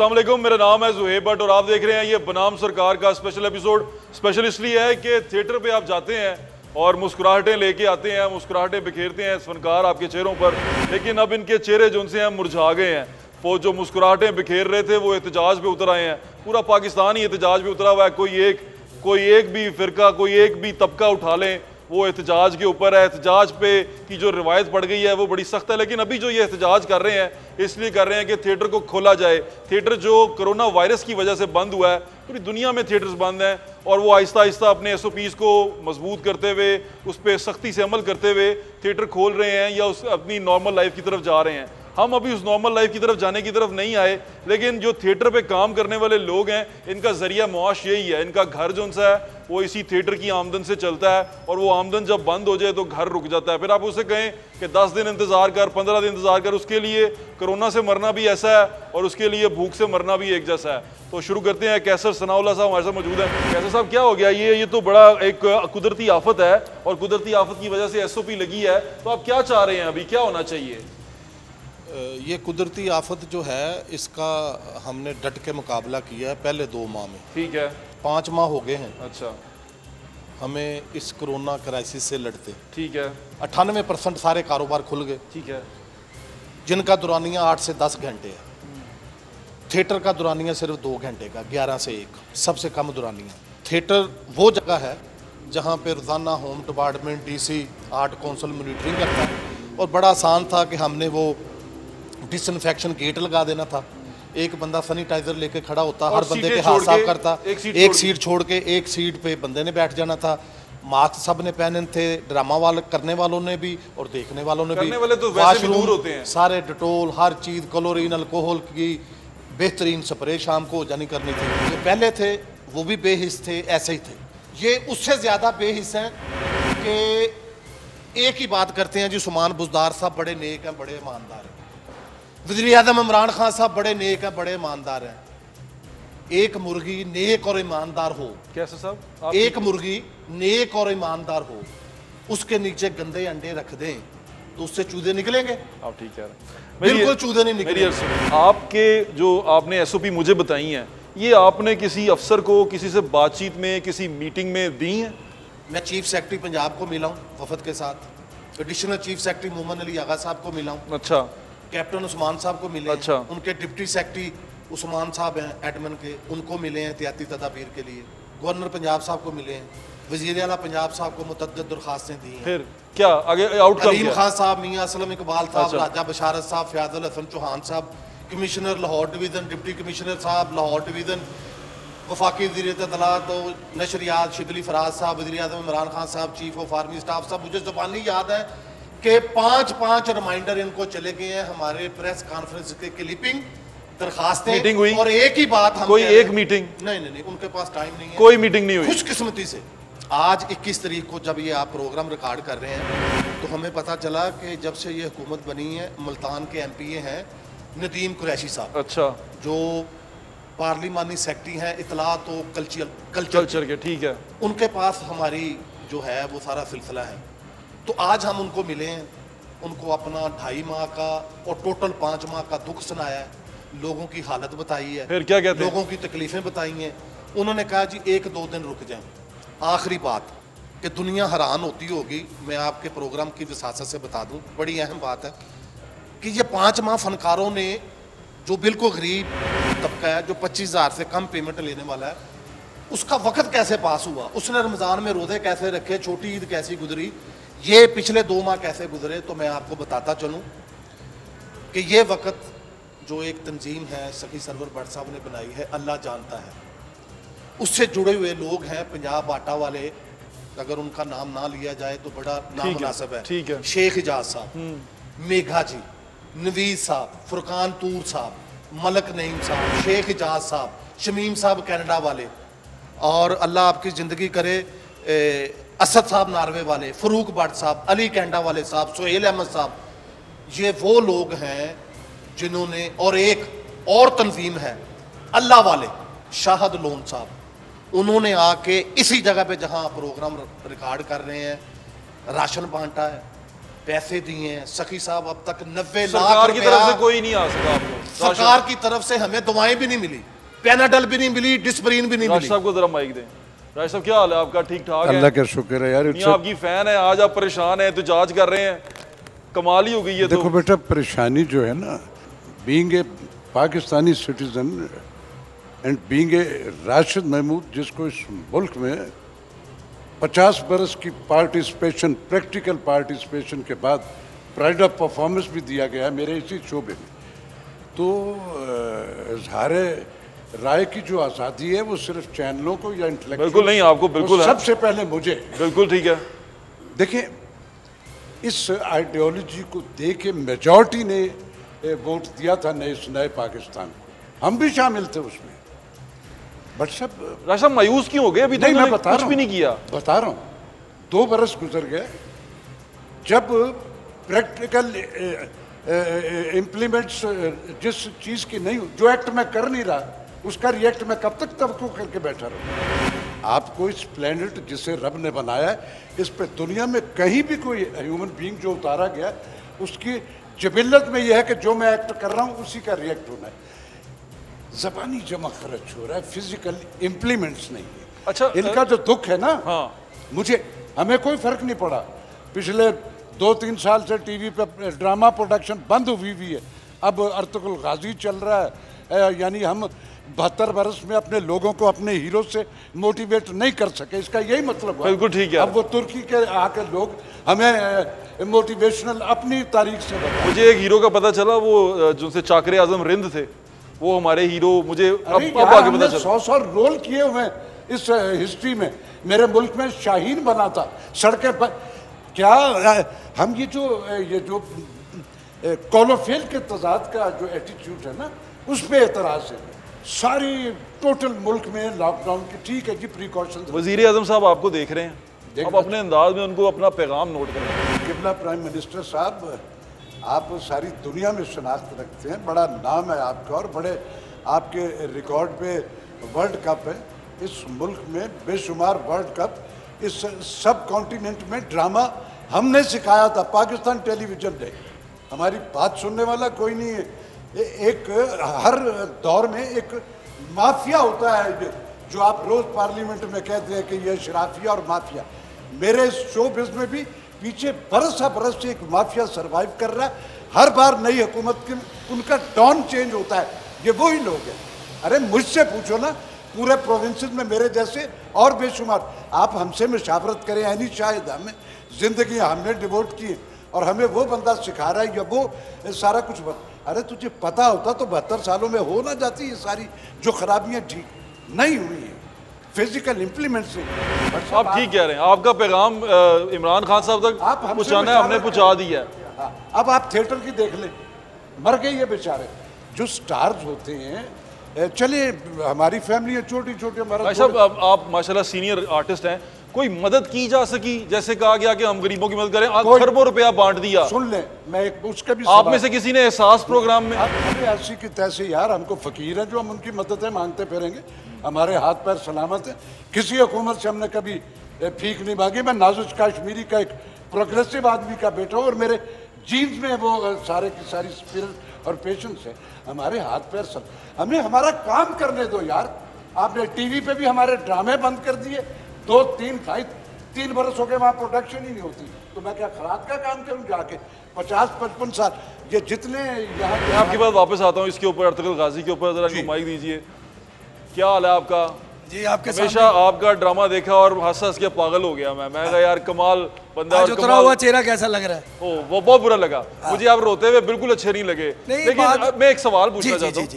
अस्सलाम वालेकुम, मेरा नाम है ज़ुहैब भट्ट और आप देख रहे हैं ये बनाम सरकार का स्पेशल एपिसोड। स्पेशल इसलिए है कि थिएटर पे आप जाते हैं और मुस्कुराहटें लेके आते हैं, मुस्कुराहटें बिखेरते हैं फनकार आपके चेहरों पर, लेकिन अब इनके चेहरे जो उनसे हैं मुरझा गए हैं। वो जो मुस्कुराहटें बिखेर रहे थे वो एहतजाज पे उतर आए हैं। पूरा पाकिस्तान ही एहतजाज पे उतरा हुआ है। कोई एक भी फ़िरका, कोई एक भी तबका उठा लें वो एहतजाज के ऊपर है। एहतजाज पे की जो रिवायत पड़ गई है वो बड़ी सख्त है, लेकिन अभी जो ये एहतजाज कर रहे हैं इसलिए कर रहे हैं कि थिएटर को खोला जाए। थिएटर जो कोरोना वायरस की वजह से बंद हुआ है, पूरी दुनिया में थिएटर्स बंद हैं और वो आहिस्ता आहिस्ता अपने SOPs को मजबूत करते हुए, उस पर सख्ती से अमल करते हुए थिएटर खोल रहे हैं या उस अपनी नॉर्मल लाइफ की तरफ जा रहे हैं। हम अभी उस नॉर्मल लाइफ की तरफ जाने की तरफ नहीं आए, लेकिन जो थिएटर पे काम करने वाले लोग हैं इनका जरिया मुआश यही है। इनका घर जो सा है वो इसी थिएटर की आमदन से चलता है और वो आमदन जब बंद हो जाए तो घर रुक जाता है। फिर आप उसे कहें कि 10 दिन इंतज़ार कर, 15 दिन इंतज़ार कर, उसके लिए कोरोना से मरना भी ऐसा है और उसके लिए भूख से मरना भी एक जैसा है। तो शुरू करते हैं। कैसर सनाउल्लाह साहब हमारे साथ मौजूद हैं। कैसर साहब, क्या हो गया? ये तो बड़ा एक कुदरती आफत है और कुदरती आफत की वजह से SOP लगी है, तो आप क्या चाह रहे हैं, अभी क्या होना चाहिए? ये कुदरती आफत जो है इसका हमने डट के मुकाबला किया है पहले 2 माह में। ठीक है। 5 माह हो गए हैं अच्छा, हमें इस कोरोना क्राइसिस से लड़ते। ठीक है। 98% सारे कारोबार खुल गए, ठीक है, जिनका दुरानिया 8 से 10 घंटे है। थिएटर का दुरानिया सिर्फ 2 घंटे का, 11 से 1, सबसे कम दुरानिया। थिएटर वो जगह है जहाँ पे रोज़ाना home department, DC, art council monitoring करता है और बड़ा आसान था कि हमने वो डिसइंफेक्शन गेट लगा देना था। एक बंदा सैनिटाइजर लेके खड़ा होता, हर बंदे के हाथ साफ करता, एक सीट छोड़ के एक सीट पे बंदे ने बैठ जाना था। मास्क सब ने पहने थे, ड्रामा वाले करने वालों ने भी और देखने वालों ने भी। वाले तो वैसे भी दूर होते हैं। सारे डिटोल, हर चीज़, क्लोरीन, अल्कोहल की बेहतरीन स्प्रे शाम को जानी करनी थी। जो पहले थे वो भी बेहिस थे, ऐसे ही थे। ये उससे ज़्यादा बेहिस हैं कि एक ही बात करते हैं जी, उस्मान बुज़दार साहब बड़े नेक हैं, बड़े ईमानदार हैं। वज़ीर आज़म इमरान खान साहब बड़े नेक हैं, बड़े ईमानदार हैं। एक मुर्गी नेक और ईमानदार हो, कैसे साहब? एक मुर्गी नेक और ईमानदार हो, उसके नीचे गंदे अंडे रख दें तो उससे चूजे निकलेंगे? आप ठीक कह रहे हैं, बिल्कुल चूजे नहीं निकलेंगे। आपके जो आपने SOP मुझे बताई हैं, ये आपने किसी अफसर को किसी से बातचीत में, किसी मीटिंग में दी हैं? मैं चीफ सेक्रेटरी पंजाब को मिला हूँ वफद के साथ, additional chief secretary Mohammad Ali Agha sahab को मिला हूँ। अच्छा। कैप्टन उस्मान साहब को मिले। अच्छा। उनके डिप्टी सेक्रेटरी उस्मान साहब हैं एडमिन के, उनको मिले हैं एहतियाती तदाबीर के लिए। गवर्नर पंजाब साहब को मिले हैं। वज़ीर आला पंजाब साहब को मुतअद्दिद दरख्वास्तें दी हैं। फिर क्या आगे आउटकम? अलीम खान साहब, मियां असलम इकबाल साहब, राजा बशारत साहब, फयाजुल हसन चौहान साहब, commissioner Lahore division, deputy commissioner साहब लाहौर डिवीज़न, वफाकी वज़ीर इत्तलात और नशरियात शिबली फराज साहब, वज़ीर आज़म इमरान खान साहब, चीफ ऑफ आर्मी स्टाफ साहब। मुझे ज़ुबानी याद है कि 5 रिमाइंडर इनको चले गए हैं, हमारे प्रेस कॉन्फ्रेंस के क्लिपिंग, दरखास्तें, मीटिंग हुई और एक ही बात हम कोई एक मीटिंग नहीं, उनके पास टाइम नहीं है, कोई मीटिंग नहीं हुई। खुशकिस्मती से आज 21 तारीख को जब ये आप प्रोग्राम रिकॉर्ड कर रहे हैं तो हमें पता चला कि जब से ये हुकूमत बनी है, मुल्तान के MPA हैं नदीम कुरैशी साहब। अच्छा। जो पार्लिमानी सेक्रेटरी हैं इतलात और कल्चर के, ठीक है, उनके पास हमारी जो है वो सारा सिलसिला है। तो आज हम उनको मिले हैं, उनको अपना 2.5 माह का और टोटल 5 माह का दुख सुनाया है, लोगों की हालत बताई है। फिर क्या कहते हैं? लोगों की तकलीफ़ें बताई हैं। उन्होंने कहा जी 1-2 दिन रुक जाएं। आखिरी बात कि दुनिया हैरान होती होगी, मैं आपके प्रोग्राम की विसासत से बता दूं, बड़ी अहम बात है कि ये 5 माह फनकारों ने, जो बिल्कुल गरीब तबका है, जो 25,000 से कम पेमेंट लेने वाला है, उसका वक्त कैसे पास हुआ, उसने रमज़ान में रोज़े कैसे रखे, छोटी ईद कैसी गुजरी, ये पिछले 2 माह कैसे गुजरे, तो मैं आपको बताता चलूँ कि ये वक्त जो एक तंजीम है सखी सरवर भट्ट साहब ने बनाई है, अल्लाह जानता है, उससे जुड़े हुए लोग हैं पंजाब आटा वाले, अगर उनका नाम ना लिया जाए तो बड़ा नामुनासिब है। ठीक है। शेख इजाज साहब, मेघा जी, नवीज साहब, फुरकान तूर साहब, मलक नईम साहब, शेख इजाज साहब, शमीम साहब कनाडा वाले, और अल्लाह आपकी ज़िंदगी करे असद साहब नार्वे वाले, फ़रूक भट्ट साहब, अली कैंडा वाले साहब, सोहेल अहमद साहब, ये वो लोग हैं जिन्होंने, और एक और तंजीम है अल्लाह वाले, शाहद लोन साहब, उन्होंने आके इसी जगह पे जहां प्रोग्राम रिकॉर्ड कर रहे हैं राशन बांटा है, पैसे दिए हैं। सखी साहब अब तक 90 लाख सरकार की तरफ से कोई नहीं आ सका आपको? सरकार की तरफ से हमें दवाएं भी नहीं मिली, पैनाडल भी नहीं मिली, डिस्परीन भी नहीं मिली। साहब को जरा माइक दें। राज साहब क्या हाल है आपका? ठीक ठाक है? अल्लाह का शुक्र है यार। आपकी फैन है, आज आप परेशान हैं, एहतजाज कर रहे हैं, कमाल ही हो गई है। देखो बेटा, परेशानी जो है ना, being a Pakistani citizen and being a Rashid Mahmood, जिसको इस मुल्क में 50 बरस की पार्टिसिपेशन, प्रैक्टिकल पार्टिसिपेशन के बाद प्राइड ऑफ परफॉर्मेंस भी दिया गया है मेरे इसी शोबे में, तो इजहार राय की जो आज़ादी है वो सिर्फ चैनलों को या इंटेलेक्चुअल, बिल्कुल नहीं, आपको बिल्कुल सबसे पहले मुझे, बिल्कुल ठीक है। देखिए, इस आइडियोलॉजी को दे के मेजॉरिटी ने वोट दिया था नए पाकिस्तान को, हम भी शामिल थे उसमें, बट सब राशा मायूस क्यों हो गए? अभी नहीं, मैं बता कुछ भी नहीं किया। बता रहा हूँ, 2 बरस गुजर गए, जब प्रैक्टिकल इम्प्लीमेंट्स जिस चीज़ की नहीं, जो एक्ट में कर नहीं रहा उसका रिएक्ट मैं कब तक तवक्को करके बैठा रहूँ? आपको इस प्लेनेट जिसे रब ने बनाया है, इस पे दुनिया में कहीं भी कोई ह्यूमन बीइंग जो उतारा गया, उसकी जबिल्लत में यह है कि जो मैं एक्ट कर रहा हूँ उसी का रिएक्ट होना है। ज़बानी जमा खर्च हो रहा है, फिजिकल इम्प्लीमेंट्स नहीं है। अच्छा, इनका जो दुख है ना, हाँ, मुझे, हमें कोई फर्क नहीं पड़ा। पिछले 2-3 साल से टीवी पे ड्रामा प्रोडक्शन बंद हुई है, अब अर्तुगरुल गाजी चल रहा है, यानी हम 72 बरस में अपने लोगों को अपने हीरो से मोटिवेट नहीं कर सके, इसका यही मतलब है। बिल्कुल ठीक है। अब वो तुर्की के आके लोग हमें मोटिवेशनल अपनी तारीख से बताएं। मुझे एक हीरो का पता चला, वो जिनसे चाकरे आजम रिंद थे, वो हमारे हीरो, मुझे अब आगे पता चला। 100 रोल किए हुए इस हिस्ट्री में। मेरे मुल्क में शाहीन बना था सड़कें पर, क्या हम ये जो कॉलोफेल के तजाद का जो एटीट्यूड है ना, उस पर एतराज़ है। सारी टोटल मुल्क में लॉकडाउन की, ठीक है जी, प्रिकॉशन। वज़ीर आज़म साहब आपको देख रहे हैं, अब अपने अंदाज में उनको अपना पैगाम नोट करें। किबला प्राइम मिनिस्टर साहब, आप सारी दुनिया में शनाख्त रखते हैं, बड़ा नाम है आपका, और बड़े आपके रिकॉर्ड पे वर्ल्ड कप है इस मुल्क में, बेशुमार वर्ल्ड कप। इस सब कॉन्टिनेंट में ड्रामा हमने सिखाया था, पाकिस्तान टेलीविजन ने। हमारी बात सुनने वाला कोई नहीं है। एक हर दौर में एक माफिया होता है, जो आप रोज पार्लियामेंट में कहते हैं कि ये शराफिया और माफिया। मेरे शो बिज़नेस में भी पीछे बरस से एक माफिया सरवाइव कर रहा है। हर बार नई हुकूमत की उनका डॉन चेंज होता है, ये वही लोग हैं। अरे मुझसे पूछो ना, पूरे प्रोविंसेस में मेरे जैसे और बेशुमार। आप हमसे मुशावरत करें, यानी शायद हमें जिंदगी हमने डिवोट की और हमें वो बंदा सिखा रहा है या वो सारा कुछ अरे तुझे पता होता तो 72 सालों में हो ना जाती ये सारी जो खराबियां ठीक नहीं हुई हैं फिजिकल इम्प्लीमेंट से। आप ठीक कह रहे हैं, आपका पैगाम इमरान खान साहब तक पहुंचाना है, हमने पहुंचा दिया है। अब आप थिएटर की देख लें, मर गए ये बेचारे जो स्टार्स होते हैं। चलिए, हमारी फैमिली है छोटी छोटी, हमारा साहब आप माशाल्लाह सीनियर आर्टिस्ट हैं, कोई मदद की जा सकी? जैसे कहा गया कि हम गरीबों की मदद करें, खरबों रुपया बांट दिया। सुन ले, मैं उसका भी, आप में से किसी ने एहसास प्रोग्राम में, अरे ऐसी की तैसी यार, हमको फकीर है जो हम उनकी मददें मांगते फिरेंगे, हमारे हाथ पैर सलामत है। किसी हुकूमत से हमने कभी भीख नहीं मांगी। मैं नाजुक कश्मीरी का एक प्रोग्रेसिव आदमी का बेटा हूँ और मेरे जीन्स में वो सारे की सारी स्पिरिट और पेशेंस है। हमारे हाथ पैर सब, हमें हमारा काम करने दो यार। आपने टीवी पे भी हमारे ड्रामे बंद कर दिए, 2-3 बरस हो गए, वहाँ प्रोडक्शन ही नहीं होती, तो मैं क्या खराब का काम करूँ जाके? 50-55 साल ये जितने यहाँ। आपकी बात वापस आता हूँ इसके ऊपर, अर्तुगरुल गाजी के ऊपर, जरा माइक दीजिए। क्या हाल है आपका? जी, आपके हमेशा आपका ड्रामा देखा और हंस हंस के पागल हो गया। मैं कहा यार कमाल बंदा, और उतरा हुआ चेहरा कैसा लग रहा है? ओ, वो बहुत बुरा लगा मुझे, आप रोते हुए बिल्कुल अच्छे नहीं लगे। लेकिन मैं एक सवाल पूछना चाहता हूँ,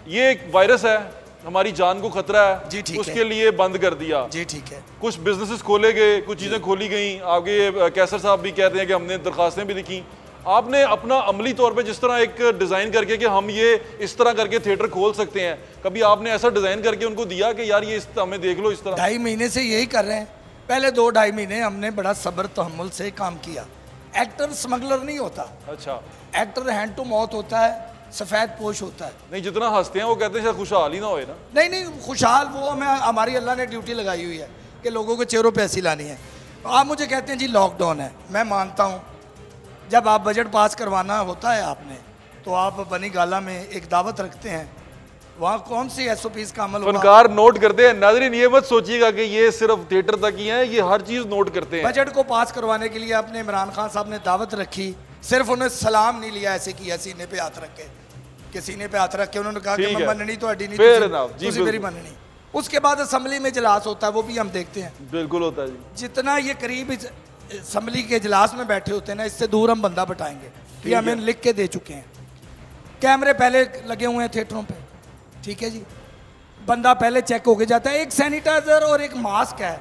ये एक वायरस है, हमारी जान को खतरा है, उसके लिए बंद कर दिया। जी ठीक है। कुछ बिजनेसेस खोले गए, कुछ चीजें खोली गई। आगे कैसर साहब भी कहते हैं कि हमने दरखास्तें भी लिखी। आपने अपना अमली तौर पे जिस तरह एक डिजाइन करके कि हम ये इस तरह करके थिएटर खोल सकते हैं, कभी आपने ऐसा डिजाइन करके उनको दिया कि यार ये हमें देख लो इस तरह? 2.5 महीने से यही कर रहे हैं। पहले 2-2.5 महीने हमने बड़ा सब्र तहम्मुल से काम किया। एक्टर स्मगलर नहीं होता। अच्छा, एक्टर हैंड टू माउथ होता है, सफेद पोश होता है। नहीं, जितना हंसते हैं वो कहते हैं शायद खुशहाल ही ना होए ना। नहीं, खुशहाल वो हमें, हमारी अल्लाह ने ड्यूटी लगाई हुई है कि लोगों के चेहरों पे हंसी लानी है। आप मुझे कहते हैं जी लॉकडाउन है, मैं मानता हूँ जब आप बजट पास करवाना होता है आपने, तो आप बनी गाला में एक दावत रखते हैं, वहाँ कौन सी SOPs का अमल होगा? फनकार नोट करते हैं। नाज़रीन ये मत सोचिएगा कि ये सिर्फ थिएटर तक ही है, ये हर चीज नोट करते हैं। बजट को पास करवाने के लिए आपने इमरान खान साहब ने दावत रखी, सिर्फ उन्हें सलाम नहीं लिया, ऐसे किया सीने पे हाथ रख के सीने पे हाथ रख के उन्होंने कहा कि मैं मननी तो अड्डी नहीं, तुसी मेरी मननी। उसके बाद असेंबली में इजलास होता है, वो भी हम देखते हैं। बिल्कुल होता है जी। जितना ये करीब असेंबली के इजलास में बैठे होते हैं ना, इससे दूर हम बंदा बिठाएंगे। ये हमें लिख के दे चुके हैं। कैमरे पहले लगे हुए हैं थिएटरों पे, ठीक है जी। बंदा पहले चेक होके जाता है, एक सैनिटाइजर और एक मास्क है,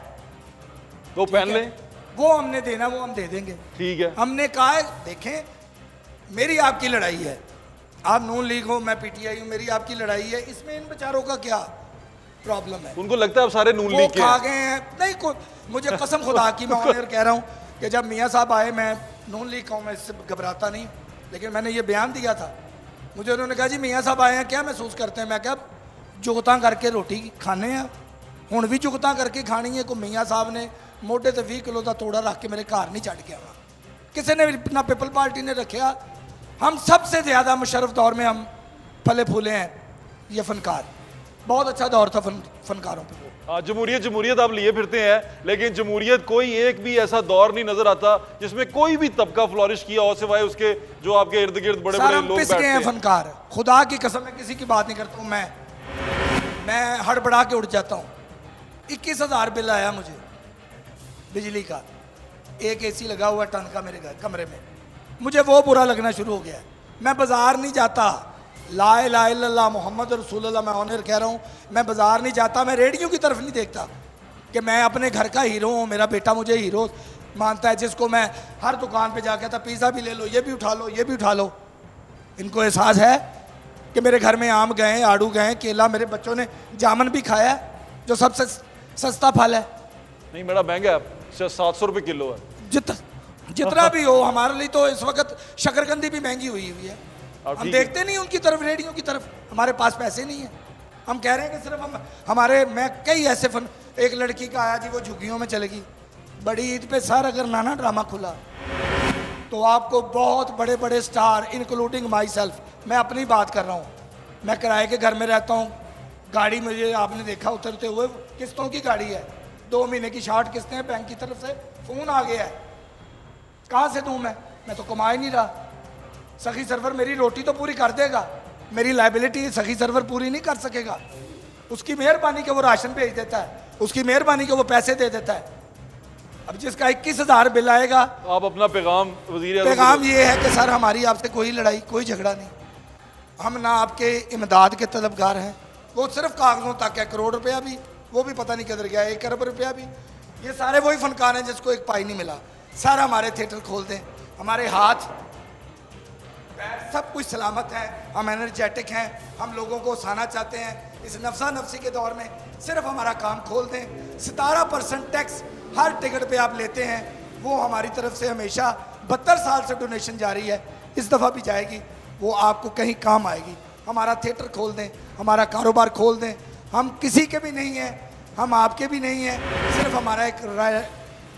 तो पहन लें। वो हमने देना, वो हम दे देंगे, ठीक है। हमने कहा है देखें मेरी आपकी लड़ाई है, आप नून लीग हो, मैं PTI हूँ, मेरी आपकी लड़ाई है, इसमें इन बेचारों का क्या प्रॉब्लम है? उनको लगता है अब सारे नून लीग के खा गए हैं। नहीं, मुझे कसम खुदा की, मैं ऑनर कह रहा हूँ कि जब मियाँ साहब आए, मैं नून लीग का हूँ, मैं इससे घबराता नहीं, लेकिन मैंने ये बयान दिया था। मुझे उन्होंने कहा जी मियाँ साहब आए हैं, क्या महसूस करते हैं? मैं क्या जुगतां करके रोटी खाने हैं, हुण भी जुगतां करके खानी है। को मियाँ साहब ने मोढे ते 20 किलो का तोड़ा रख के मेरे घर नहीं चढ़ के आना, किसी ने भी ना पीपल पार्टी ने रखा। हम सबसे ज़्यादा मुशर्रफ दौर में हम फले फूले हैं, ये फनकार, बहुत अच्छा दौर था फनकारों पे। जमहूरियत आप लिए फिरते हैं, लेकिन जमहूरियत कोई एक भी ऐसा दौर नहीं नजर आता जिसमें कोई भी तबका फ्लोरिश किया हो, सिवाय उसके जो आपके इर्द गिर्द बड़े बड़े लोग बैठते हैं। फनकार, खुदा की कसम, मैं किसी की बात नहीं करता हूँ, मैं हड़बड़ा के उठ जाता हूँ। 21,000 बिल आया मुझे बिजली का, एक AC लगा हुआ टन का मेरे घर कमरे में, मुझे वो बुरा लगना शुरू हो गया। मैं बाजार नहीं जाता, ला इलाहा इल्लल्लाह मोहम्मद रसूलुल्लाह, मैं ऑनर कह रहा हूँ, मैं बाजार नहीं जाता, मैं रेडियो की तरफ नहीं देखता कि मैं अपने घर का हीरो हूँ, मेरा बेटा मुझे हीरो मानता है, जिसको मैं हर दुकान पे जाके था पिज़्ज़ा भी ले लो, ये भी उठा लो, ये भी उठा लो। इनको एहसास है कि मेरे घर में आम गए, आड़ू गए, केला, मेरे बच्चों ने जामुन भी खाया, जो सबसे सस्ता फल है। नहीं मेरा महंगा है, 700 रुपये किलो है। जितना भी हो, हमारे लिए तो इस वक्त शकरकंदी भी महंगी हुई है। हम देखते नहीं उनकी तरफ, रेडियो की तरफ, हमारे पास पैसे नहीं है। हम कह रहे हैं कि सिर्फ हमारे, मैं कई ऐसे एक लड़की का आया जी, वो झुग्गियों में चलेगी, बड़ी ईद पे सर अगर नाना ड्रामा खुला तो आपको बहुत बड़े बड़े स्टार इंक्लूडिंग माई सेल्फ, मैं अपनी बात कर रहा हूँ, मैं किराए के घर में रहता हूँ, गाड़ी मुझे आपने देखा उतरते हुए, किस्तों की गाड़ी है, 2 महीने की 60 किस्तें हैं, बैंक की तरफ से फ़ोन आ गया है, कहाँ से दूँ मैं तो कमा ही नहीं रहा। सखी सर्वर मेरी रोटी तो पूरी कर देगा, मेरी लाइबिलिटी सखी सर्वर पूरी नहीं कर सकेगा। उसकी मेहरबानी के वो राशन भेज देता है, उसकी मेहरबानी के वो पैसे दे देता है। अब जिसका 21,000 बिल आएगा, आप अपना पैगाम पैगाम ये है कि सर हमारी आपसे कोई लड़ाई, कोई झगड़ा नहीं, हम ना आपके इमदाद के तलबगार हैं, वो सिर्फ कागजों तक है। करोड़ रुपया भी, वो भी पता नहीं किधर गया, 1 अरब रुपया भी, ये सारे वही फनकार हैं जिसको एक पाई नहीं मिला। सर हमारे थिएटर खोल दें, हमारे हाथ सब कुछ सलामत है, हम एनर्जेटिक हैं, हम लोगों को हंसाना चाहते हैं इस नफसा नफसी के दौर में, सिर्फ हमारा काम खोल दें। 17% टैक्स हर टिकट पे आप लेते हैं, वो हमारी तरफ से हमेशा 72 साल से डोनेशन जारी है, इस दफ़ा भी जाएगी, वो आपको कहीं काम आएगी। हमारा थिएटर खोल दें, हमारा कारोबार खोल दें, हम किसी के भी नहीं हैं, हम आपके भी नहीं हैं, सिर्फ हमारा एक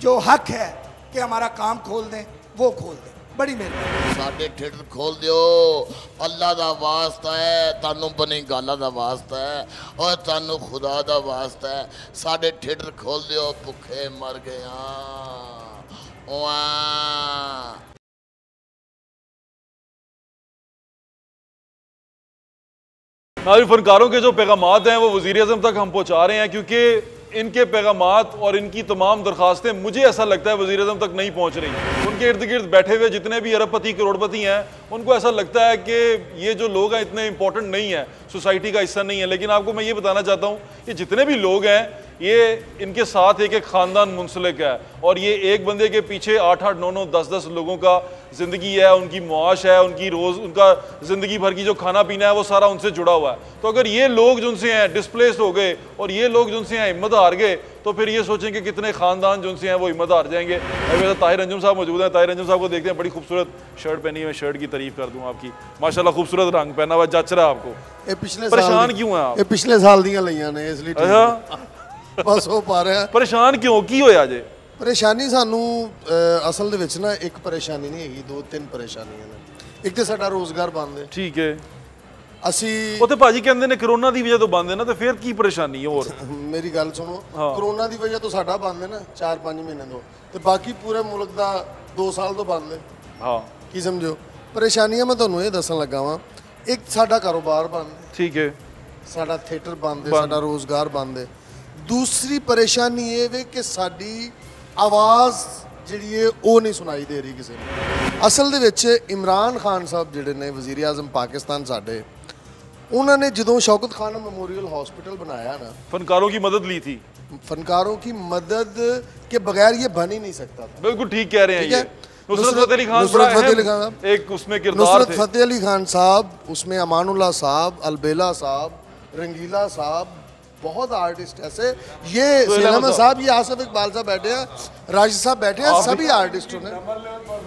जो हक है कि हमारा काम खोल दें, वो खोल दें। बड़ी मेहरबानी। साडे थिएटर खोल दियो, अल्लाह दा वास्ता है, तानू बनी गाला दा वास्ता है और तानू खुदा दा वास्ता है, साडे थिएटर खोल दियो, भुखे मर गया। फनकारों के जो पैगामात हैं वो वज़ीर-ए-आज़म तक हम पहुँचा रहे हैं, क्योंकि इनके पैगामात और इनकी तमाम दरखास्तें मुझे ऐसा लगता है वज़ीर-ए-आज़म तक नहीं पहुँच रही। उनके इर्द गिर्द बैठे हुए जितने भी अरबपति करोड़पति हैं, उनको ऐसा लगता है कि ये जो लोग हैं इतने इंपॉर्टेंट नहीं है, सोसाइटी का हिस्सा नहीं है। लेकिन आपको मैं ये बताना चाहता हूँ कि जितने भी लोग हैं, ये इनके साथ एक एक ख़ानदान मुंसलिक है, और ये एक बंदे के पीछे 8-8, 9-9, 10-10 लोगों का ज़िंदगी है, उनकी मुआश है, उनकी उनका ज़िंदगी भर की जो खाना पीना है वो सारा उनसे जुड़ा हुआ है। तो अगर ये लोग जिनसे हैं डिस्प्लेस हो गए और ये लोग जिनसे हैं हिम्मत हार गए, तो फिर ये सोचें कि कितने ख़ानदान जिनसे हैं वो हिम्मत हार जाएंगे। अभी ताहिर अंजुम साहब मौजूद हैं, ताहिर अंजुम साहब को देखते हैं, बड़ी खूबसूरत शर्ट पहनी है, शर्ट की तारीफ कर दूँ आपकी, माशाल्लाह खूबसूरत रंग पहना हुआ, जच रहा है आपको। परेशान क्यों हैं आप? पिछले साल दियां लईयां ने, इसलिए बस हो पा रहा है। परेशान क्यों की होया जे? परेशानी सानू असल दे विच ना एक परेशानी नहीं हैगी, 2-3 परेशानियां ने। एक तो साडा रोजगार बंद है। ठीक है, ਅਸੀਂ ਉਹ ਤੇ ਭਾਜੀ ਕਹਿੰਦੇ ਨੇ ਕਰੋਨਾ ਦੀ ਵਜ੍ਹਾ ਤੋਂ ਬੰਦ ਹੈ ਨਾ, ਤੇ ਫਿਰ ਕੀ ਪਰੇਸ਼ਾਨੀ ਹੈ ਹੋਰ? ਮੇਰੀ ਗੱਲ ਸੁਣੋ, ਕਰੋਨਾ ਦੀ ਵਜ੍ਹਾ ਤੋਂ ਸਾਡਾ ਬੰਦ ਹੈ ਨਾ 4-5 ਮਹੀਨੇ ਤੋਂ, ਤੇ ਬਾਕੀ ਪੂਰੇ ਮੁਲਕ ਦਾ 2 ਸਾਲ ਤੋਂ ਬੰਦ ਹੈ। ਹਾਂ, ਕੀ ਸਮਝੋ ਪਰੇਸ਼ਾਨੀਆਂ? ਮੈਂ ਤੁਹਾਨੂੰ ਇਹ ਦੱਸਣ ਲੱਗਾ ਵਾਂ, ਇੱਕ ਸਾਡਾ ਕਾਰੋਬਾਰ ਬੰਦ ਹੈ, ਠੀਕ ਹੈ, ਸਾਡਾ ਥੀਏਟਰ ਬੰਦ ਹੈ, ਸਾਡਾ ਰੋਜ਼ਗਾਰ ਬੰਦ ਹੈ। ਦੂਸਰੀ ਪਰੇਸ਼ਾਨੀ ਇਹ ਵੇ ਕਿ ਸਾਡੀ ਆਵਾਜ਼ ਜਿਹੜੀ ਹੈ ਉਹ ਨਹੀਂ ਸੁਣਾਈ ਦੇ ਰਹੀ ਕਿਸੇ ਨੂੰ। ਅਸਲ ਦੇ ਵਿੱਚ ਇਮਰਾਨ ਖਾਨ ਸਾਹਿਬ ਜਿਹੜੇ ਨੇ ਵਜ਼ੀਰ ਆਜ਼ਮ ਪਾਕਿस्तान ਸਾਡੇ, उन्होंने जो शौकत खान मेमोरियल हॉस्पिटल बनाया ना, फनकारों की मदद ली थी। फनकारों की मदद के बगैर ये बन ही नहीं सकता था। बिल्कुल ठीक कह रहे हैं ये। नुसरत फतेह अली खान एक उसमें किरदार थे। नुसरत फतेह अली खान साहब, उसमें अमानुल्लाह साहब, अलबेला साहब, रंगीला साहब, बहुत आर्टिस्ट ऐसे, ये सैलम साहब, ये आसिफ इकबाल साहब बैठे हैं, राशिद साहब बैठे हैं, सभी आर्टिस्टों ने।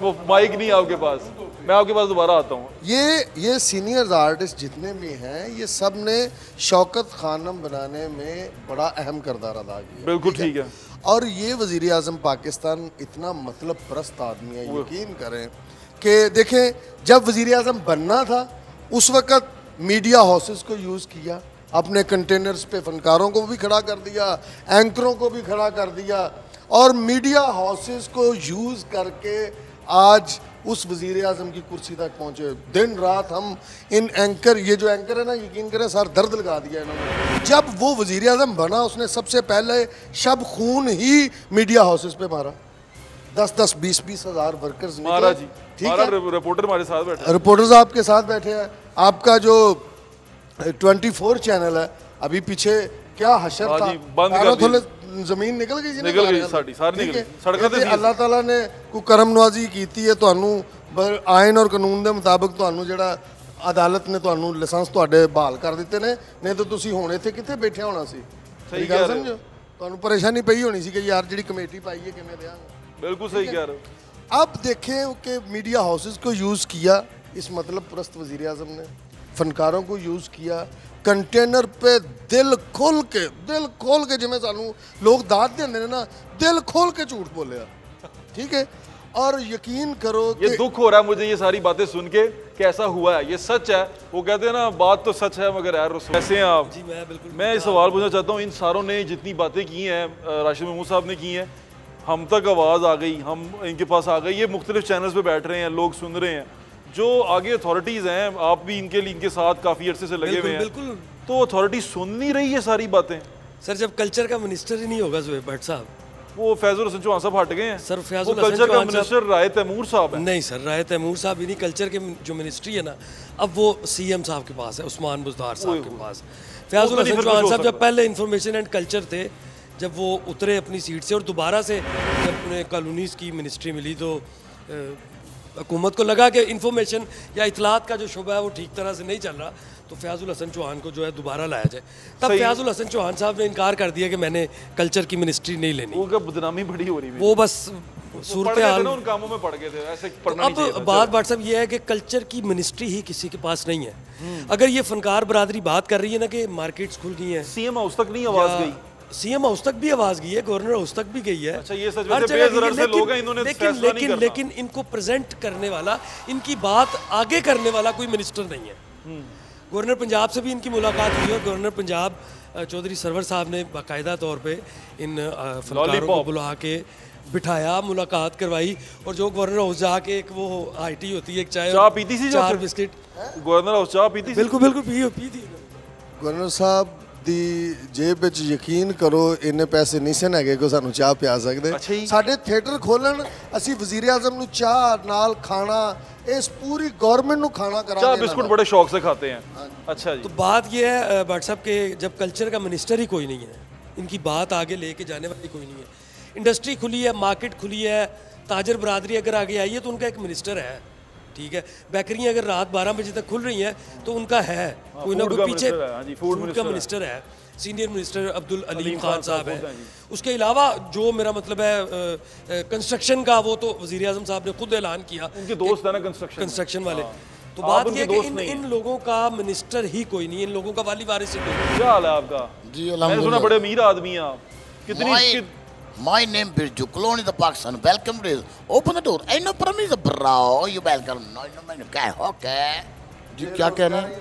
वो माइक नहीं आपके पास, मैं आपके पास दोबारा आता हूँ। ये सीनियर आर्टिस्ट जितने भी हैं, ये सब ने शौकत खानम बनाने में बड़ा अहम किरदार अदा किया। बिल्कुल ठीक है। और ये वज़ीर आज़म पाकिस्तान इतना मतलब परस्त आदमी है, यकीन करें कि देखें जब वज़ीर आज़म बनना था उस वक़्त मीडिया हाउसेस को यूज़ किया, अपने कंटेनर्स पे फनकारों को भी खड़ा कर दिया, एंकरों को भी खड़ा कर दिया, और मीडिया हाउसेस को यूज़ करके आज उस वज़ीर आज़म की कुर्सी तक पहुँचे। दिन रात हम इन एंकर, ये जो एंकर है ना, यकीन करें सर दर्द लगा दिया इन्होंने। जब वो वज़ीर आज़म बना, उसने सबसे पहले शब खून ही मीडिया हाउसेस पे मारा। 10-10, 20-20 हज़ार वर्कर्स मारा जी। ठीक है, रिपोर्टर हमारे साथ बैठे, रिपोर्टर्स आपके साथ बैठे हैं। आपका जो 24 चैनल है, अभी पीछे क्या हशर था, थोड़े ਜ਼ਮੀਨ ਨਿਕਲ ਗਈ ਸੀ, ਨਿਕਲ ਗਈ ਸਾਡੀ ਸਾਰੀ ਨਿਕਲ ਗਈ ਸੜਕਾਂ ਤੇ। ਅੱਲਾਹ ਤਾਲਾ ਨੇ ਕੋਈ ਕਰਮ ਨਵਾਜ਼ੀ ਕੀਤੀ ਹੈ, ਤੁਹਾਨੂੰ ਆਇਨ ਔਰ ਕਾਨੂੰਨ ਦੇ ਮੁਤਾਬਕ ਤੁਹਾਨੂੰ ਜਿਹੜਾ ਅਦਾਲਤ ਨੇ ਤੁਹਾਨੂੰ ਲਾਇਸੈਂਸ ਤੁਹਾਡੇ ਬਹਾਲ ਕਰ ਦਿੱਤੇ ਨੇ, ਨਹੀਂ ਤਾਂ ਤੁਸੀਂ ਹੁਣ ਇੱਥੇ ਕਿੱਥੇ ਬੈਠਿਆ ਹੋਣਾ ਸੀ। ਸਹੀ ਗੱਲ ਸਮਝੋ, ਤੁਹਾਨੂੰ ਪਰੇਸ਼ਾਨੀ ਪਈ ਹੋਣੀ ਸੀ ਕਿ ਯਾਰ ਜਿਹੜੀ ਕਮੇਟੀ ਪਾਈ ਹੈ ਕਿਵੇਂ ਦੇਾਂਗੇ। बिल्कुल सही कह रहे हो। अब देखें कि मीडिया हाउसेस को यूज़ किया इस मतलब परस्त वज़ीर आज़म ने, फनकारों को यूज़ किया, कंटेनर पे दिल खोल के जिमें सानू लोग दाद देंगे ना, दिल खोल के झूठ बोले, ठीक है। और यकीन करो ये दुख हो रहा है मुझे ये सारी बातें सुन के, कैसा हुआ है, ये सच है। वो कहते हैं ना बात तो सच है मगर यार कैसे हैं आप? जी मैं बिल्कुल, मैं इस सवाल पूछना चाहता हूँ, इन सारों ने जितनी बातें की हैं, राशिद महमूद साहब ने की हैं, हम तक आवाज़ आ गई, हम इनके पास आ गई, ये मुख्तलिफ चैनल्स पे बैठ रहे हैं, लोग सुन रहे हैं, जो आगे अथॉरिटीज़ हैं, आप भी इनके साथ काफ़ी अर्से से लगे हुए हैं, बिल्कुल, तो अथॉरिटी सुन नहीं रही है सारी बातें। सर जब कल्चर का मिनिस्टर ही नहीं होगा ज़ुबैर भट्ट साहब, वो फैजुल हसन चौहान साहब हट गए हैं सर। वो कल्चर का मिनिस्टर राय तैमूर साहब है। नहीं सर, राय तैमूर साहब ही नहीं, कल्चर के जो मिनिस्ट्री है ना, अब वो CM साहब के पास है, उस्मान बुज़दार साहब के पास। फैजुल हसन चौहान साहब जब पहले इंफॉर्मेशन एंड कल्चर थे, जब वो उतरे अपनी सीट से और दोबारा से जब उन्हें कॉलोनीज़ की मिनिस्ट्री मिली, तो हुकूमत को लगा कि इंफॉर्मेशन या इतलात का जो शुबा है वो ठीक तरह से नहीं चल रहा, तो फैजुल हसन चौहान को जो है दोबारा लाया जाए। तब फैजुल हसन चौहान साहब ने इनकार कर दिया कि मैंने कल्चर की मिनिस्ट्री नहीं लेनी। वो बदनामी बड़ी हो रही है, वो बस सूरत हाल उन कामों में पड़ गए थे, ऐसे पढ़ना अब बात भट्ट साहब ये है कि कल्चर की मिनिस्ट्री ही किसी के पास नहीं है। अगर ये फनकार बरादरी बात कर रही है ना कि मार्केट्स खुल गई हैं, CM हाउस तक नहीं आवाज़ गई, CM हाउस तक भी आवाज़ गई है, गवर्नर हाउस तक भी गई है। अच्छा ये सच है, बेज़रर से लोग हैं, इन्होंने फैसला नहीं करना। लेकिन इनको प्रेजेंट करने वाला, इनकी बात आगे करने वाला कोई मिनिस्टर नहीं है। गवर्नर पंजाब से भी इनकी मुलाकात हुई है, गवर्नर पंजाब चौधरी सरवर साहब ने बाकायदा तौर पे इन फनकारों को बुला के बिठाया, मुलाकात करवाई, और जो गवर्नर हाउस जाके एक वो IT होती है, एक चाय पीती सी, 4 बिस्किट, गवर्नर हाउस चाह पीती, बिल्कुल पी थी। गवर्नर साहब ਦੀ ਜੇਬ ਵਿੱਚ ਯਕੀਨ ਕਰੋ ਇੰਨੇ ਪੈਸੇ ਨਹੀਂ ਸਨ ਹੈਗੇ ਕਿ ਸਾਨੂੰ ਚਾਹ ਪਿਆ ਸਕਦੇ। ਸਾਡੇ ਥੀਏਟਰ ਖੋਲਣ, ਅਸੀਂ ਵਜ਼ੀਰ ਆਜ਼ਮ ਨੂੰ ਚਾਹ ਨਾਲ ਖਾਣਾ, इस पूरी गवर्नमेंट को खाना करा, चाय बिस्कुट बड़े शौक से खाते हैं। अच्छा जी, तो बात ये है भट्ट साहब के जब कल्चर का मिनिस्टर ही कोई नहीं है, इनकी बात आगे लेके जाने वाली कोई नहीं है, इंडस्ट्री खुली है, मार्केट खुली है, ताजर बरादरी अगर आगे आई है तो उनका एक मिनिस्टर है, ठीक है। बेकरियाँ अगर रात 12 बजे तक खुल रही हैं तो उनका है कोई ना कोई पीछे फूड का मिनिस्टर है, सीनियर मिनिस्टर अब्दुल अलीम खान साहब हैं। उसके अलावा जो मेरा मतलब है कंस्ट्रक्शन का, वो तो वज़ीर आज़म साहब ने खुद ऐलान किया, उनके दोस्त है ना कंस्ट्रक्शन वाले। तो बात ये है कि इन लोगों का मिनिस्टर ही कोई नहीं, इन लोगों का वाली वारिस ही कोई नहीं। क्या हाल है आपका? जी मैंने सुना बड़े अमीर आदमी हैं आप, कितनी My name Birju, colony the Pakistan. Welcome to open the door. Ain't no promise, bro. You welcome. No, okay, okay. जी क्या कहना है?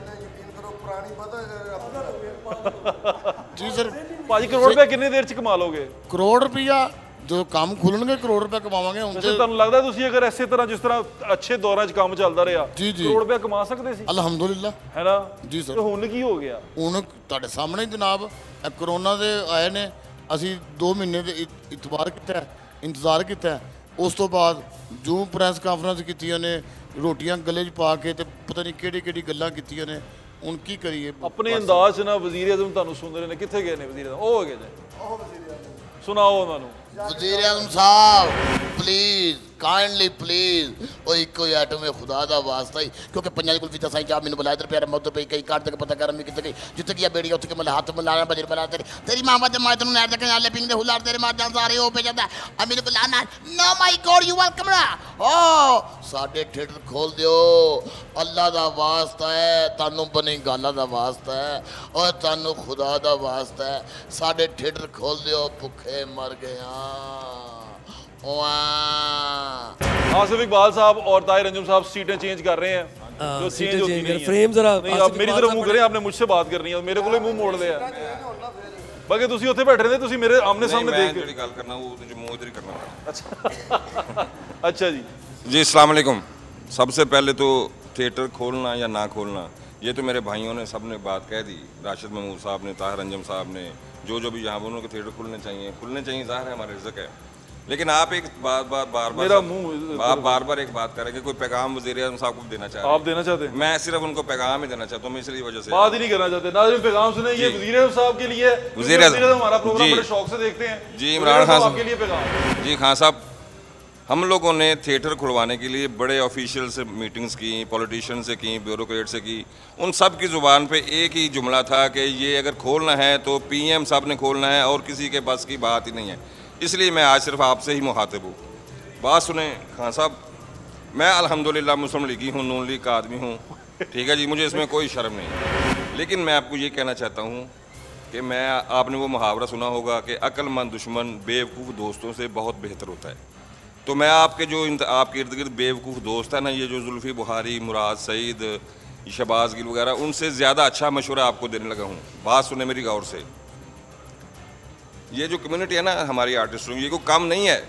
जी सर भाजी करोड़ रुपया कितनी देर च कमा लोगे? करोड़ रुपया जो काम खुलणगे करोड़ रुपया कमावांगे ਹੁਣ ਤੇ ਤੁਹਾਨੂੰ ਲੱਗਦਾ ਤੁਸੀਂ ਅਗਰ ਐਸੇ ਤਰ੍ਹਾਂ ਜਿਸ ਤਰ੍ਹਾਂ ਅੱਛੇ ਦੌਰਾਂ 'ਚ ਕੰਮ ਚੱਲਦਾ ਰਿਹਾ ਜੀ ਜੀ ਕਰੋੜ ਰੁਪਇਆ ਕਮਾ ਸਕਦੇ ਸੀ ਅਲਹਮਦੁਲਿਲਾ ਹੈ ਨਾ ਜੀ ਸਰ ਤੇ ਹੁਣ ਕੀ ਹੋ ਗਿਆ ਹੁਣ ਤੁਹਾਡੇ ਸਾਹਮਣੇ ਜਨਾਬ ਇਹ ਕਰੋਨਾ ਦੇ ਆਏ ਨੇ ਅਸੀਂ 2 ਮਹੀਨੇ ਦੇ ਇਤਬਾਰ ਕੀਤਾ ਇੰਤਜ਼ਾਰ ਕੀਤਾ ਉਸ ਤੋਂ ਬਾਅਦ ਜੋ ਪ੍ਰੈਸ ਕਾਨਫਰੰਸ ਕੀਤੀਆਂ ਨੇ ਰੋਟੀਆਂ ਗਲੇ 'ਚ ਪਾ ਕੇ ਤੇ ਪਤਾ ਨਹੀਂ ਕਿਹੜੀ ਕਿਹੜੀ ਗੱਲਾਂ ਕੀਤੀਆਂ ਨੇ ਹੁਣ ਕੀ ਕਰੀਏ ਆਪਣੇ ਅੰਦਾਜ਼ 'ਚ ਨਾ ਵਜ਼ੀਰ ਆਜ਼ਮ ਤੁਹਾਨੂੰ ਸੁਣ ਰਹੇ ਨੇ ਕਿੱਥੇ ਗਏ ਨੇ ਵਜ਼ੀਰ ਆਜ਼ਮ ਉਹ ਹੋ ਗਏ ਨੇ ਉਹ ਵਜ਼ੀਰ ਆਜ਼ਮ ਸੁਣਾਓ ਉਹਨਾਂ ਨੂੰ वज़ीर आज़म साहब प्लीज़ काइंडली प्लीज़ वो एक ही आइटम में खुदा दा वास्ता ही क्योंकि पंजाबी कुल्फी दसाई जा मैंने बुलाया तेरे प्यारे मौत पे कई काट तक पता कर मैं कितने जितने की बेड़ी उठ के मतलब हाथ में लाना बजर बना तेरी मां बात मैं तन्नू नैर तक नाले पिंग दे हुलार तेरे मां जान सारे हो पे जाता अब मैंने बुलाना no my God you welcome रा ओ साडे थिएटर खोल दियो अल्लाह दा वास्ता है तानू बनी गाला दा वास्ता है और तानू खुदा दा वास्ता है साडे थिएटर खोल दियो भुखे मर गया आसिफ इकबाल साहब और ताहिर अंजुम साहब सीटें चेंज कर रहे हैं जो चेंज होती नहीं फ्रेम जरा नहीं आप मेरी तरफ मुंह करें आपने मुझसे बात करनी है मेरे को मुंह मोड़ लिया बाकी ਤੁਸੀਂ ਉੱਥੇ ਬੈਠੇ ਰਹੇ ਤੁਸੀਂ ਮੇਰੇ ਆਮਨੇ ਸਾਹਮਣੇ ਦੇਖ ਕੇ ਜਿਹੜੀ ਗੱਲ ਕਰਨਾ ਉਹ ਤੇ ਮੂੰਹ ਇਧਰ ਹੀ ਕਰਨਾ अच्छा अच्छा जी जी अस्सलाम वालेकुम सबसे पहले तो थिएटर खोलना या ना खोलना ये तो मेरे भाइयों ने सब ने बात कह दी राशिद महमूद साहब ने ताहिर अंजुम साहब ने जो भी यहाँ उन्होंने थिएटर खुलने चाहिए ज़ाहिर है हमारे रिज़्क़ है लेकिन आप एक बार बार एक बात करें कि कोई पैगाम वज़ीर आज़म साहब को देना चाहते हैं आप देना चाहते हैं मैं सिर्फ उनको पैगाम ही देना चाहता हूँ मैं इसलिए वजह से बात ही नहीं करना चाहते नाज़रीन पैगाम सुने ये वज़ीर आज़म साहब के लिए वज़ीर आज़म हमारा प्रोग्राम बड़े शौक से देखते हैं जी इमरान खान साहब के लिए पैगाम जी खान साहब हम लोगों ने थिएटर खुलवाने के लिए बड़े ऑफिशियल से मीटिंग्स की पॉलिटिशियन से की ब्यूरोक्रेट से की उन सब की ज़ुबान पे एक ही जुमला था कि ये अगर खोलना है तो पीएम साहब ने खोलना है और किसी के बस की बात ही नहीं है इसलिए मैं आज सिर्फ आपसे ही मुखातिब हूँ बात सुने खान साहब मैं अल्हम्दुलिल्लाह मुस्लिम लीगी हूँ नून लीग का आदमी हूँ ठीक है जी मुझे इसमें कोई शर्म नहीं लेकिन मैं आपको ये कहना चाहता हूँ कि मैं आपने वो मुहावरा सुना होगा कि अक्लमंद दुश्मन बेवकूफ़ दोस्तों से बहुत बेहतर होता है तो मैं आपके जो आपके इर्द गिर्द बेवकूफ़ दोस्त है ना ये जो जुल्फ़ी बुखारी मुराद सईद शहबाज गिल वगैरह उनसे ज़्यादा अच्छा मशवरा आपको देने लगा हूँ बात सुने मेरी गौर से ये जो कम्युनिटी है ना हमारी आर्टिस्टों की ये कोई कम नहीं है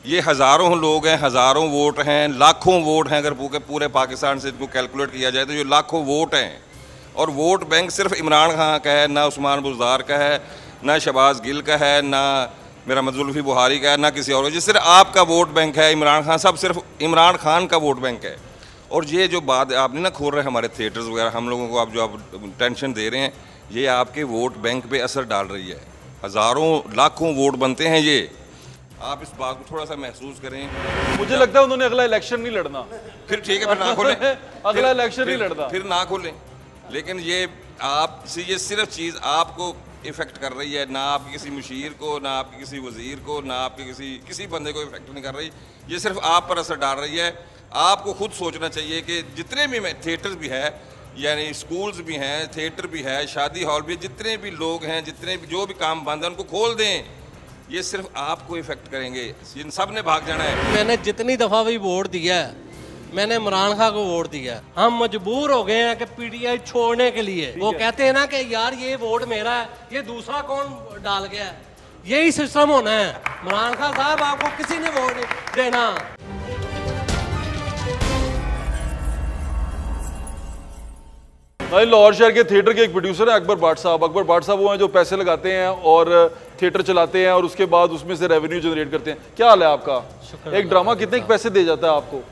ये हज़ारों लोग हैं हज़ारों वोट हैं लाखों वोट हैं अगर पूरे पाकिस्तान से इनको कैलकुलेट किया जाए तो ये लाखों वोट हैं और वोट बैंक सिर्फ इमरान खान का है ना उस्मान बुज़दार का है ना शहबाज गिल का है ना मेरा जुल्फ़ी बुखारी का है ना किसी और ये सिर्फ आपका वोट बैंक है इमरान खान साहब सिर्फ इमरान खान का वोट बैंक है और ये जो बात आपने ना खोल रहे हैं हमारे थिएटर्स वगैरह हम लोगों को आप जो आप टेंशन दे रहे हैं ये आपके वोट बैंक पे असर डाल रही है हज़ारों लाखों वोट बनते हैं ये आप इस बात को थोड़ा सा महसूस करें मुझे लगता है उन्होंने अगला इलेक्शन नहीं लड़ना फिर ठीक है फिर ना खोलें अगला इलेक्शन नहीं लड़ना फिर ना खोलें लेकिन ये आपसे ये सिर्फ चीज़ आपको इफ़ेक्ट कर रही है ना आपके किसी मुशीर को ना आपके किसी वज़ीर को ना आपके किसी बंदे को इफ़ेक्ट नहीं कर रही ये सिर्फ आप पर असर डाल रही है आपको खुद सोचना चाहिए कि जितने भी थिएटर्स भी है यानी स्कूल्स भी हैं थिएटर भी है शादी हॉल भी जितने भी लोग हैं जितने भी जो भी काम बंद है उनको खोल दें ये सिर्फ आपको इफ़ेक्ट करेंगे इन सब ने भाग जाना है मैंने जितनी दफ़ा भी वोट दिया है मैंने इमरान खान को वोट दिया हम मजबूर हो गए हैं कि पीटीआई छोड़ने के लिए वो कहते हैं ना कि यार ये वोट मेरा है ये दूसरा कौन डाल गया है यही सिस्टम होना है इमरान खान साहब आपको किसी ने वोट देना लाहौर शहर के थिएटर के एक प्रोड्यूसर है अकबर भाट साहब वो हैं जो पैसे लगाते हैं और थिएटर चलाते हैं और उसके बाद उसमें से रेवेन्यू जनरेट करते हैं क्या हाल है आपका एक ड्रामा कितने पैसे दे जाता है आपको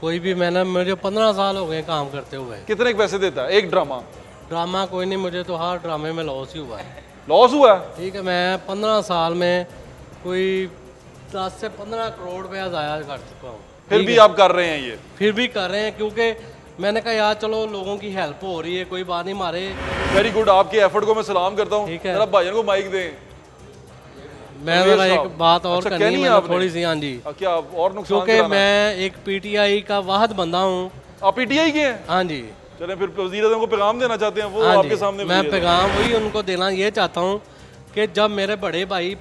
कोई भी मैंने मुझे 15 साल हो गए काम करते हुए कितने पैसे देता है एक ड्रामा कोई नहीं मुझे तो हर ड्रामे में लॉस ही हुआ है लॉस हुआ है ठीक है मैं 15 साल में कोई 10 से 15 करोड़ रुपया ज़ाया कर चुका हूँ फिर भी आप कर रहे हैं ये फिर भी कर रहे हैं क्योंकि मैंने कहा यार चलो लोगों की हेल्प हो रही है कोई बात नहीं मारे वेरी गुड आपके एफर्ट को मैं सलाम करता हूँ ठीक है भाईजान को माइक दें मैं जरा एक बात और अच्छा, करनी है थोड़ी सी हाँ जी क्या और नुकसान क्योंकि मैं एक पीटीआई का वाहद बंदा हूँ आप पीटीआई के हैं हाँ जी चलें फिर वज़ीर आज़म को पैगाम देना चाहते हैं वो आपके सामने मैं पैगाम वही उनको देना ये चाहता हूँ कि जब मेरे बड़े भाई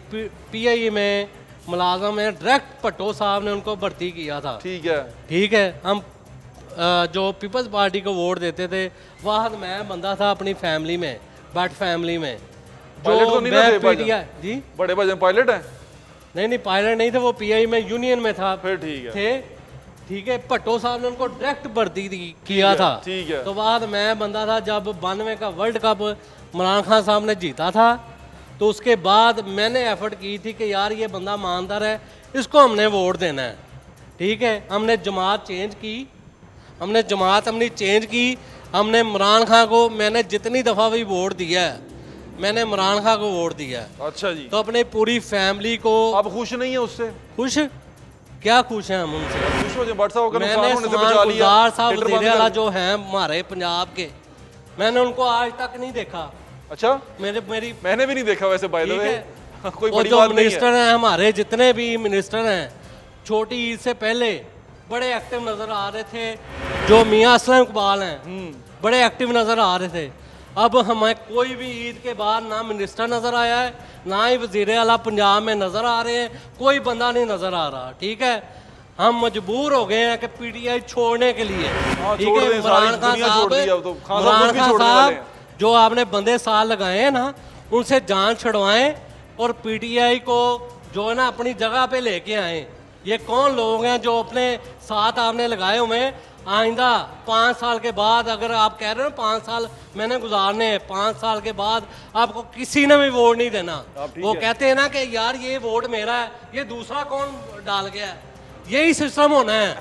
PI में मुलाजम है, डायरेक्ट भट्टो साहब ने उनको भर्ती किया था। ठीक है। हम जो पीपल्स पार्टी को वोट देते थे, वहाँ मैं बंदा था अपनी फैमिली में, बट फैमिली में जो मैं PTI जी बड़े भाई पायलट है? नहीं पायलट नहीं थे, वो PI में यूनियन में था। फिर ठीक है। भट्टो साहब ने उनको डायरेक्ट भर्ती किया था। ठीक है। तो बाद मैं बंदा था जब 92 का वर्ल्ड कप इमरान खान साहब ने जीता था, तो उसके बाद मैंने एफर्ट की थी कि यार ये बंदा ईमानदार है, इसको हमने वोट देना है। ठीक है। हमने जमात चेंज की, हमने जमात अपनी चेंज की। हमने इमरान खान को, मैंने जितनी दफ़ा भी वोट दिया है, मैंने इमरान खान को वोट दिया है। अच्छा जी। तो अपने पूरी फैमिली को। आप खुश नहीं है उससे? खुश क्या खुश हैं हम उनसे? खुश हो जाए। मैंने गुलजार साहब वज़ीर आला जो हैं हमारे पंजाब के, मैंने उनको आज तक नहीं देखा। अच्छा। मैंने भी नहीं देखा वैसे, बाय द वे। कोई बड़ी जो बात नहीं है। मिनिस्टर हैं हमारे, जितने भी मिनिस्टर हैं, छोटी ईद से पहले बड़े एक्टिव नजर आ रहे थे। जो मियां असलम इकबाल हैं, बड़े एक्टिव नजर आ रहे थे। अब हमें कोई भी ईद के बाद ना मिनिस्टर नजर आया है, ना ही वज़ीर आला पंजाब में नजर आ रहे हैं, कोई बंदा नहीं नजर आ रहा। ठीक है। हम मजबूर हो गए हैं कि PTI छोड़ने के लिए। ठीक है। इमरान खान साहब जो आपने बंदे साल लगाए हैं ना, उनसे जान छुड़वाएं और PTI को जो है ना अपनी जगह पे लेके आए। ये कौन लोग हैं जो अपने साथ आपने लगाए हुए हैं? आइंदा 5 साल के बाद, अगर आप कह रहे हो 5 साल मैंने गुजारने हैं, 5 साल के बाद आपको किसी ने भी वोट नहीं देना। वो कहते हैं ना कि यार ये वोट मेरा है, ये दूसरा कौन डाल गया है, यही सिस्टम होना है।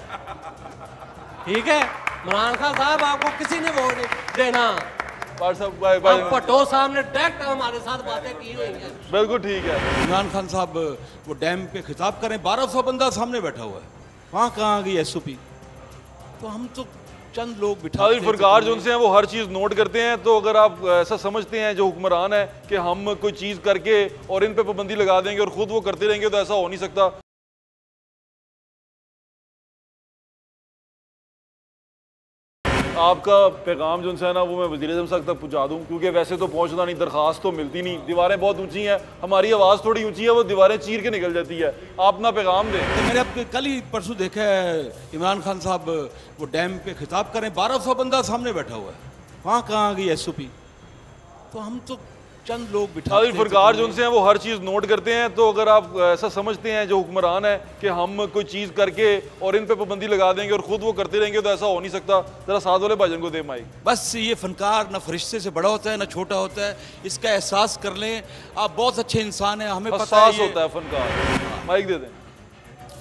ठीक है। इमरान खान साहब आपको किसी ने वोट नहीं देना। भट्टो साहब ने डायरेक्ट हमारे साथ बातें की हुई हैं। बिल्कुल ठीक है। इमरान खान साहब वो डैम पे खिताब करें, 1200 बंदा सामने बैठा हुआ है, वहाँ कहाँ आ गई SOP? तो हम तो चंद लोग बिठा फनकार जो उनसे हैं वो हर चीज़ नोट करते हैं। तो अगर आप ऐसा समझते हैं जो हुक्मरान है कि हम कोई चीज़ करके और इन पे पाबंदी लगा देंगे और खुद वो करते रहेंगे, तो ऐसा हो नहीं सकता। आपका पैगाम जो है ना वो मैं वज़ीर आज़म साहब तक पहुँचा दूँ, क्योंकि वैसे तो पहुँचना नहीं, दरख्वास्त तो मिलती नहीं, दीवारें बहुत ऊंची हैं, हमारी आवाज़ थोड़ी ऊंची है, वो दीवारें चीर के निकल जाती है। आप ना पैगाम दें। तो मैंने अब कल ही परसों देखा है इमरान खान साहब वो डैम पे खिताब करें, 1200 बंदा सामने बैठा हुआ है, वहाँ कहाँ आ गई SOP? तो हम तो चंद लोग बिठा फनकार जो हैं वो हर चीज़ नोट करते हैं। तो अगर आप ऐसा समझते हैं जो हुक्मरान है कि हम कोई चीज़ करके और इन पे पाबंदी लगा देंगे और खुद वो करते रहेंगे, तो ऐसा हो नहीं सकता। जरा साथ वाले भाईजान को दे माइक। बस ये फनकार ना फरिश्ते से बड़ा होता है ना छोटा होता है, इसका एहसास कर लें। आप बहुत अच्छे इंसान हैं, हमें पता है होता है फनकार। माइक दे दें।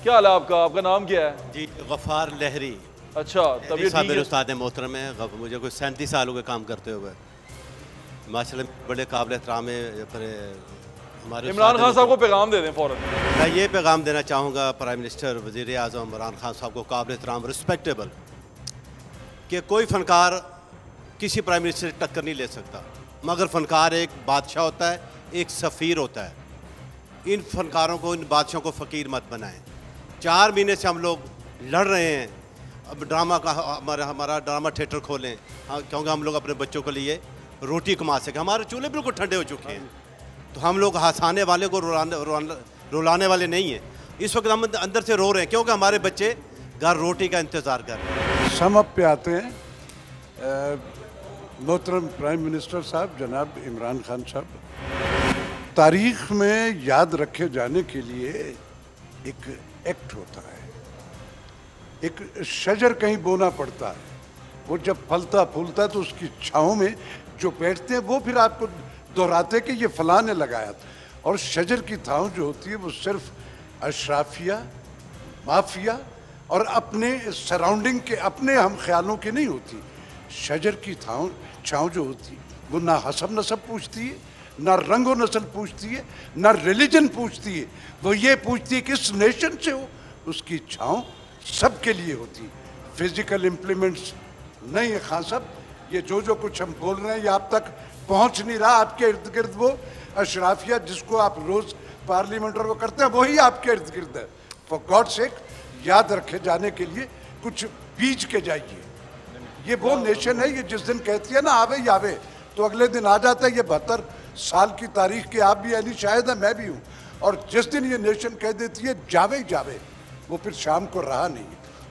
क्या हाल है आपका? आपका नाम क्या है? जी गफ़ार लहरी। अच्छा, तभी मेरे उस्ताद मोहतरम है, मुझे कोई 37 साल हो गए काम करते हुए, माशाल्लाह बड़े काबिल एहतराम है। फिर हमारे इमरान खान साहब को पैगाम दे दें फ़ौरन। मैं ये पैगाम देना चाहूँगा प्राइम मिनिस्टर वज़ीर आज़म इमरान खान साहब को, काबिल एहतराम रिस्पेक्टेबल, कि कोई फ़नकार किसी प्राइम मिनिस्टर से टक्कर नहीं ले सकता, मगर फ़नकार एक बादशाह होता है, एक सफ़ीर होता है। इन फ़नकारों को, इन बादशाहों को फ़कीर मत बनाएं। 4 महीने से हम लोग लड़ रहे हैं। अब ड्रामा का हमारा ड्रामा थिएटर खोलें, क्योंकि हम लोग अपने बच्चों के लिए रोटी कमा सके। हमारे चूल्हे बिल्कुल ठंडे हो चुके हैं, तो हम लोग हंसाने वाले को रुलाने वाले नहीं हैं। इस वक्त हम अंदर से रो रहे हैं, क्योंकि हमारे बच्चे घर रोटी का इंतज़ार कर रहे हैं। सम अप पे आते हैं। मोहतरम प्राइम मिनिस्टर साहब जनाब इमरान खान साहब, तारीख में याद रखे जाने के लिए एक एक्ट होता है, एक शजर कहीं बोना पड़ता है। वो जब फलता फूलता है तो उसकी छाँव में जो बैठते हैं वो फिर आपको दोहराते कि ये फलां ने लगाया था। और शजर की छाँव जो होती है वो सिर्फ अशराफिया, माफिया और अपने सराउंडिंग के, अपने हम ख्यालों की नहीं होती। शजर की छाँव जो होती है वो ना हसब नसब पूछती है, ना रंग व नस्ल पूछती है, ना रिलीजन पूछती है। वो ये पूछती है किस नेशन से हो। उसकी छाँव सबके लिए होती है। फिजिकल इम्प्लीमेंट्स नहीं है खान साहब, ये जो कुछ हम बोल रहे हैं ये आप तक पहुंच नहीं रहा। आपके इर्द गिर्द वो अशराफिया जिसको आप रोज पार्लियामेंट और वो करते हैं वही आपके इर्द गिर्द है। फॉर गॉड सेक याद रखे जाने के लिए कुछ बीज के जाइए। ये वो नेशन है, ये जिस दिन कहती है ना आवे यावे तो अगले दिन आ जाता है। ये 72 साल की तारीख के आप भी अली शायद है, मैं भी हूँ। और जिस दिन ये नेशन कह देती है जावे ही जावे, वो फिर शाम को रहा नहीं।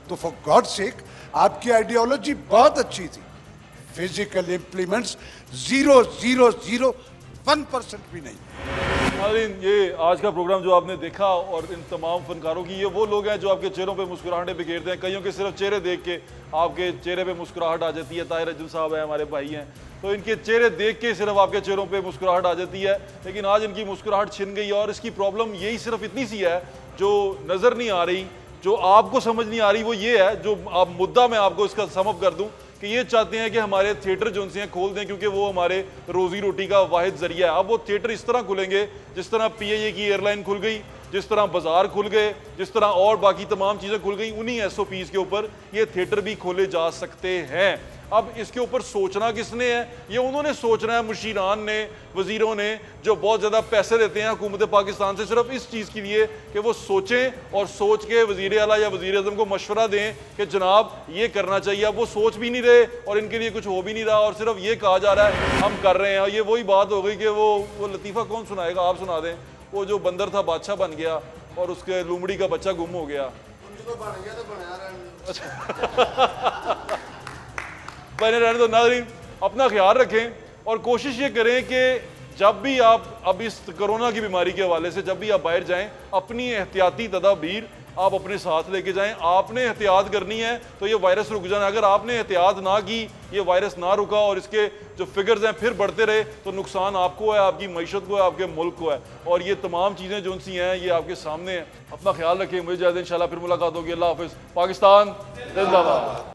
तो फॉर गॉड सेक, आपकी आइडियोलॉजी बहुत अच्छी थी, फिजिकल इम्प्लीमेंट्स 0.001% भी नहीं। नाज़रीन, ये आज का प्रोग्राम जो आपने देखा और इन तमाम फनकारों की, ये वो लोग हैं जो आपके चेहरों पे मुस्कुराहटें बिखेरते हैं। कईयों के सिर्फ चेहरे देख के आपके चेहरे पे मुस्कुराहट आ जाती है। ताहिर अज्जल साहब हैं, हमारे भाई हैं, तो इनके चेहरे देख के सिर्फ आपके चेहरों पे मुस्कुराहट आ जाती है। लेकिन आज इनकी मुस्कुराहट छिन गई है और इसकी प्रॉब्लम यही सिर्फ इतनी सी है जो नज़र नहीं आ रही, जो आपको समझ नहीं आ रही। वो ये है, जो आप मुद्दा मैं आपको इसका समअप कर दूं, कि ये चाहते हैं कि हमारे थिएटर जो उनसे खोल दें, क्योंकि वो हमारे रोजी रोटी का वाहिद जरिया है। अब वो थिएटर इस तरह खुलेंगे जिस तरह PIA की एयरलाइन खुल गई, जिस तरह बाजार खुल गए, जिस तरह और बाकी तमाम चीज़ें खुल गई, उन्हीं SOPs के ऊपर ये थिएटर भी खोले जा सकते हैं। अब इसके ऊपर सोचना किसने है? ये उन्होंने सोचना है, मुशीरान ने, वजीरों ने, जो बहुत ज़्यादा पैसे देते हैं हुकूमत पाकिस्तान से सिर्फ इस चीज़ के लिए कि वो सोचें और सोच के वज़ीर आला या वज़ीर आज़म को मशवरा दें कि जनाब ये करना चाहिए। अब वो सोच भी नहीं रहे और इनके लिए कुछ हो भी नहीं रहा और सिर्फ ये कहा जा रहा है हम कर रहे हैं। और ये वही बात हो गई कि वो लतीफ़ा कौन सुनाएगा, आप सुना दें। वो जो बंदर था बादशाह बन गया और उसके लूमड़ी का बच्चा गुम हो गया। बने रहने दो। नाज़रीन, अपना ख्याल रखें और कोशिश ये करें कि जब भी आप अब इस कोरोना की बीमारी के हवाले से जब भी आप बाहर जाएं, अपनी एहतियाती तदाबीर आप अपने साथ लेके जाएं। आपने एहतियात करनी है तो ये वायरस रुक जाना। अगर आपने एहतियात ना की, ये वायरस ना रुका और इसके जो फिगर्स हैं फिर बढ़ते रहे, तो नुकसान आपको है, आपकी मईशत को है, आपके मुल्क को है। और ये तमाम चीज़ें जो सी हैं ये आपके सामने हैं। अपना ख्याल रखें। मुझे इंशाल्लाह फिर मुलाकात होगी। अल्लाह हाफ़िज़। पाकिस्तान जिंदाबाद।